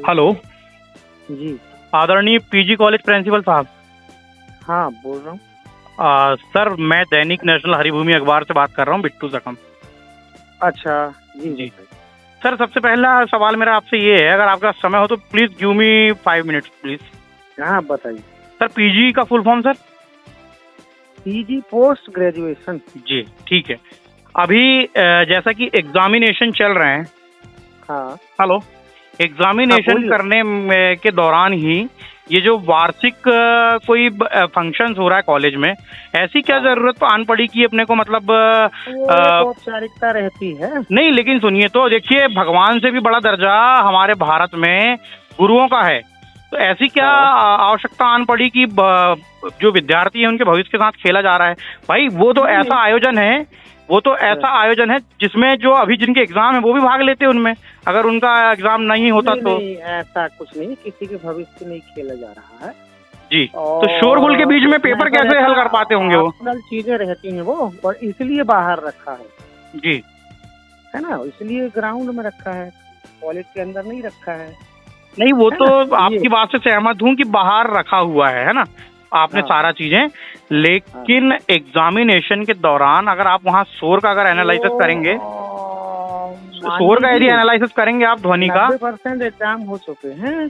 Hello. जी। आदरणीय PG college principal साहब। हाँ, बोल रहा हूँ। सर, मैं दैनिक नेशनल हरिभूमि अखबार से बात कर रहा हूँ, बिट्टू सकम। अच्छा। जी जी सर, सबसे पहला सवाल मेरा आपसे ये है, अगर आपका समय हो तो please give me 5 minutes please. हाँ, बताइए। सर, पीजी का full form sir? PG post graduation. जी ठीक है। अभी जैसा कि एग्जामिनेशन चल रहे हैं। हाँ। हेलो। एग्जामिनेशन बोलिए। करने के दौरान ही ये जो वार्षिक कोई फंक्शंस हो रहा है कॉलेज में, ऐसी क्या जरूरत तो आन पड़ी कि अपने को मतलब वो एक औपचारिकता रहती है। नहीं, लेकिन सुनिए तो, देखिए भगवान से भी बड़ा दर्जा हमारे भारत में गुरुओं का है। तो ऐसी क्या आवश्यकता आन पड़ी कि जो विद्यार्थी है उनके भविष्य के साथ खेला जा रहा है? भाई वो तो ऐसा आयोजन है, वो तो ऐसा आयोजन है जिसमें जो अभी जिनके एग्जाम है वो भी भाग लेते हैं उनमें, अगर उनका एग्जाम नहीं होता तो। नहीं, ऐसा कुछ नहीं, किसी के भविष्य नहीं खेला जा रहा है जी। तो शोरगुल के बीच में पेपर कैसे हल कर पाते होंगे वो? चीजें रहती हैं वो, और इसलिए बाहर रखा है। जी, है ना, इसलिए ग्राउंड में रखा है, कॉलेज के अंदर नहीं रखा है। नहीं वो तो आपकी बात से सहमत हूँ कि बाहर रखा हुआ है ना आपने सारा चीजें, लेकिन एग्जामिनेशन के दौरान अगर आप वहाँ शोर का अगर एनालिसिस करेंगे, शोर का यदि एनालिसिस करेंगे आप, ध्वनि का 90% एग्जाम हो चुके हैं।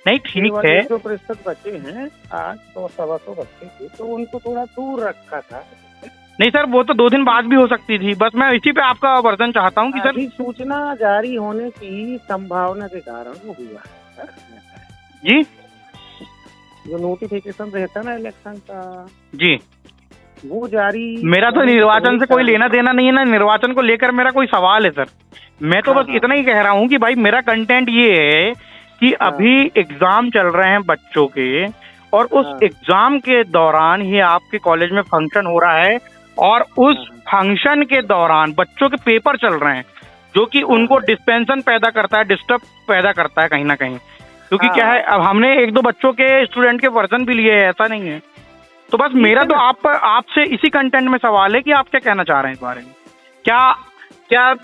नहीं ठीक है, 2% बचे हैं, आज 100-125 बच्चे थे, तो उनको थोड़ा दूर रखा था। नहीं सर, वो तो 2 दिन बाद भी हो सकती थी। बस मैं इसी पे आपका वर्जन चाहता हूँ कि सर सूचना जारी होने की संभावना के कारण वो हुआ है। जी, जो नोटिफिकेशन रहता है ना इलेक्शन का, जी, वो जारी। मेरा तो निर्वाचन से कोई लेना देना नहीं है ना, निर्वाचन को लेकर मेरा कोई सवाल है सर। मैं तो बस इतना ही कह रहा हूँ कि भाई मेरा कंटेंट ये है कि अभी एग्जाम चल रहे हैं बच्चों के, और उस एग्जाम के दौरान ही आपके कॉलेज में फंक्शन हो रहा है, और उस फंक्शन के दौरान बच्चों के पेपर चल रहे हैं, जो कि उनको डिस्पेंशन पैदा करता है, डिस्टर्ब पैदा करता है कहीं ना कहीं। क्योंकि क्या है, अब हमने 1-2 बच्चों के स्टूडेंट के वर्जन भी लिए हैं, ऐसा नहीं है। तो बस मेरा तो आपसे इसी कंटेंट में सवाल है कि आप क्या कहना चाह रहे हैं इस बारे में। क्या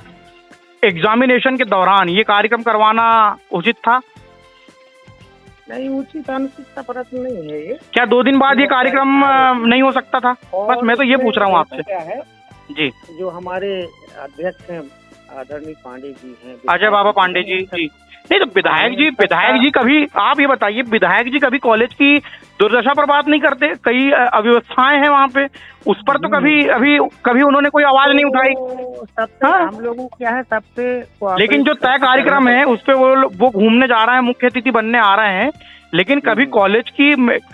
एग्जामिनेशन के दौरान ये कार्यक्रम करवाना उचित था? नहीं, उचित अनुचित का प्रश्न नहीं है ये। क्या 2 दिन बाद ये कार्यक्रम नहीं हो सकता था? बस मैं तो ये पूछ रहा हूँ आपसे। क्या है जी, जो हमारे अध्यक्ष हैं आदरणीय पांडे जी हैं, अजय बाबा पांडे जी। नहीं तो विधायक जी कभी, आप ये बताइए, विधायक जी कभी कॉलेज की दुर्दशा पर बात नहीं करते? कई अव्यवस्थाएं हैं वहाँ पे, उस पर तो कभी उन्होंने कोई आवाज नहीं उठाई। सबसे हम लोगों क्या है, सबसे। लेकिन जो तय कार्यक्रम है उस पे वो घूमने जा रहे हैं, मुख्य अतिथि बनने आ रहे हैं, लेकिन कभी कॉलेज की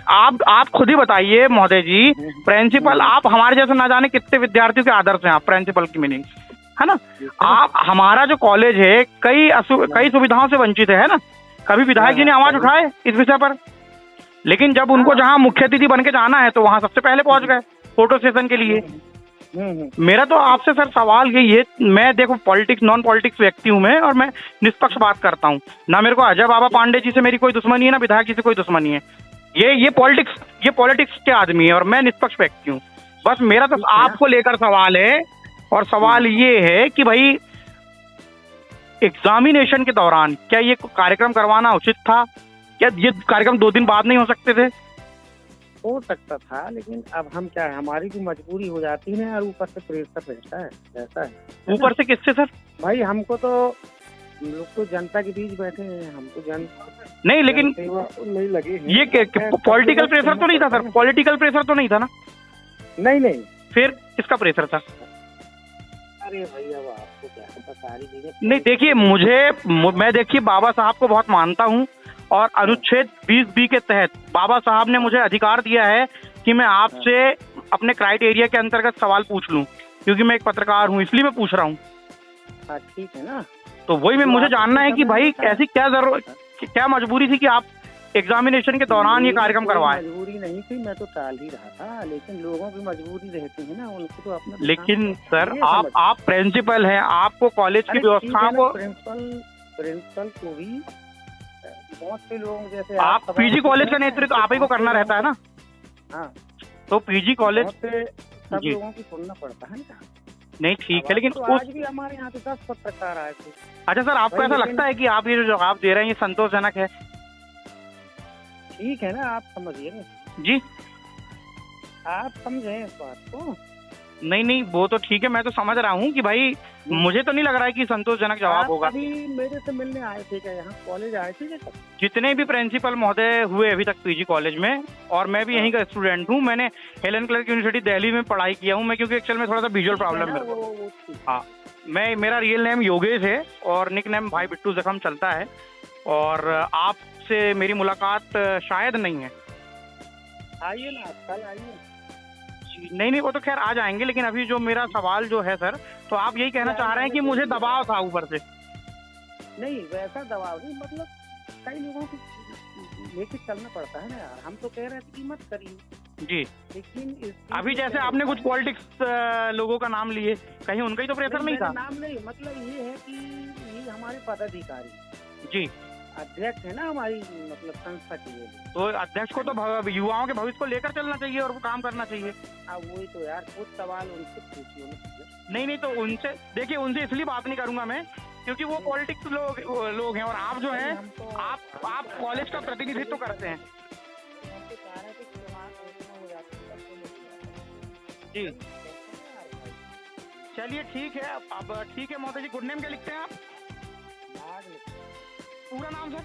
आप खुद ही बताइए महोदय जी, प्रिंसिपल, आप हमारे जैसे ना जाने कितने विद्यार्थियों के आदर्श हैं आप, प्रिंसिपल की मीनिंग है ना। आप, हमारा जो कॉलेज है कई सुविधाओं से वंचित है ना। कभी विधायक जी ने आवाज उठाए इस विषय पर? लेकिन जब उनको जहां मुख्य अतिथि बन के जाना है तो वहां सबसे पहले पहुंच गए फोटो सेशन के लिए। मेरा तो आपसे सर सवाल यही है, मैं देखो पॉलिटिक्स नॉन पॉलिटिक्स व्यक्ति हूं मैं, और मैं निष्पक्ष बात करता हूं ना। मेरे को अजय बाबा पांडे जी से मेरी कोई दुश्मनी है ना विधायक जी से कोई दुश्मनी है। ये पॉलिटिक्स के आदमी है और मैं निष्पक्ष व्यक्ति हूँ। बस मेरा तो आपको लेकर सवाल है, और सवाल ये है कि भाई एग्जामिनेशन के दौरान क्या ये कार्यक्रम करवाना उचित था? क्या ये कार्यक्रम 2 दिन बाद नहीं हो सकते थे? हो सकता था, लेकिन अब हम क्या है, हमारी भी मजबूरी हो जाती है ना, और ऊपर से प्रेशर रहता है, ऐसा है। ऊपर से किससे सर? भाई हमको तो, हम लोग तो जनता के बीच बैठे हैं, हमको नहीं, लेकिन नहीं लगे। ये पॉलिटिकल प्रेशर तो नहीं था सर? पॉलिटिकल प्रेशर तो नहीं था ना? नहीं। फिर किसका प्रेशर था? अरे भैया, आपको क्या पता सारी चीजें। नहीं देखिए, मैं देखिए बाबा साहब को बहुत मानता हूँ, और अनुच्छेद 20B के तहत बाबा साहब ने मुझे अधिकार दिया है कि मैं आपसे अपने क्राइटेरिया के अंतर्गत सवाल पूछ लूं, क्योंकि मैं एक पत्रकार हूं, इसलिए मैं पूछ रहा हूं। ठीक है ना। तो वही मैं मुझे जानना है कि भाई ऐसी क्या मजबूरी थी कि आप एग्जामिनेशन के दौरान ये कार्यक्रम करवाए? मजबूरी नहीं थी, मैं तो टाल ही रहा था, लेकिन लोगों की मजबूरी रहती है ना, उनको तो अपना। लेकिन सर आप प्रिंसिपल हैं, आपको कॉलेज की व्यवस्थाओं को, प्रिंसिपल को भी बहुत से लोग जैसे आप पीजी कॉलेज का नेतृत्व आप ही को करना रहता है ना। हाँ, तो पीजी कॉलेज सब लोगों की सुनना पड़ता है ना। नहीं ठीक है, लेकिन तो आज भी हमारे यहाँ तो 10 पत्रकार आए थे। अच्छा सर, आपको भाई ऐसा लेकिन लगता है कि आप ये जो जवाब दे रहे हैं ये संतोषजनक है? ठीक है ना, आप समझिए ना, जी आप समझे इस बात को। नहीं नहीं, वो तो ठीक है, मैं तो समझ रहा हूँ कि भाई मुझे तो नहीं लग रहा है कि संतोषजनक जवाब आप होगा। अभी मेरे से मिलने आए थे क्या, यहाँ कॉलेज आए थे क्या? जितने भी प्रिंसिपल महोदय हुए अभी तक पीजी कॉलेज में, और मैं भी यहीं का स्टूडेंट हूँ, मैंने हेलन क्लर्क यूनिवर्सिटी दिल्ली में पढ़ाई किया हूँ मैं, क्योंकि एक्चुअल में थोड़ा सा विजुअल प्रॉब्लम है। हाँ, मेरा रियल नेम योगेश है और निक नेम भाई बिट्टू जखम चलता है, और आपसे मेरी मुलाकात शायद नहीं है। आइए ना, कल आइए। नहीं नहीं, वो तो खैर आ जाएंगे, लेकिन अभी जो मेरा सवाल जो है सर, तो आप यही कहना चाह रहे हैं कि मुझे दबाव था ऊपर से? नहीं, वैसा दबाव नहीं, मतलब कई लोगों को लेके चलना पड़ता है ना यार। हम तो कह रहे थे कि मत करिए जी, लेकिन अभी जैसे आपने कुछ पॉलिटिक्स लोगों का नाम लिए, कहीं उनका ही तो प्रेशर नहीं था? नाम नहीं, मतलब ये है कि ये हमारे पदाधिकारी जी, अध्यक्ष है ना हमारी, मतलब संस्था की ये। तो अध्यक्ष को तो युवाओं के भविष्य को लेकर चलना चाहिए और वो काम करना चाहिए। अब वही तो यार, कुछ सवाल उनसे पूछिए ना। नहीं, तो उनसे देखिए, उनसे इसलिए बात नहीं करूंगा मैं क्योंकि वो पॉलिटिक्स लोग हैं, और आप जो हैं, आप कॉलेज का प्रतिनिधित्व करते हैं। जी चलिए ठीक है, अब ठीक है महोदय जी। गुड नेम क्या लिखते हैं आप? पूरा नाम सर?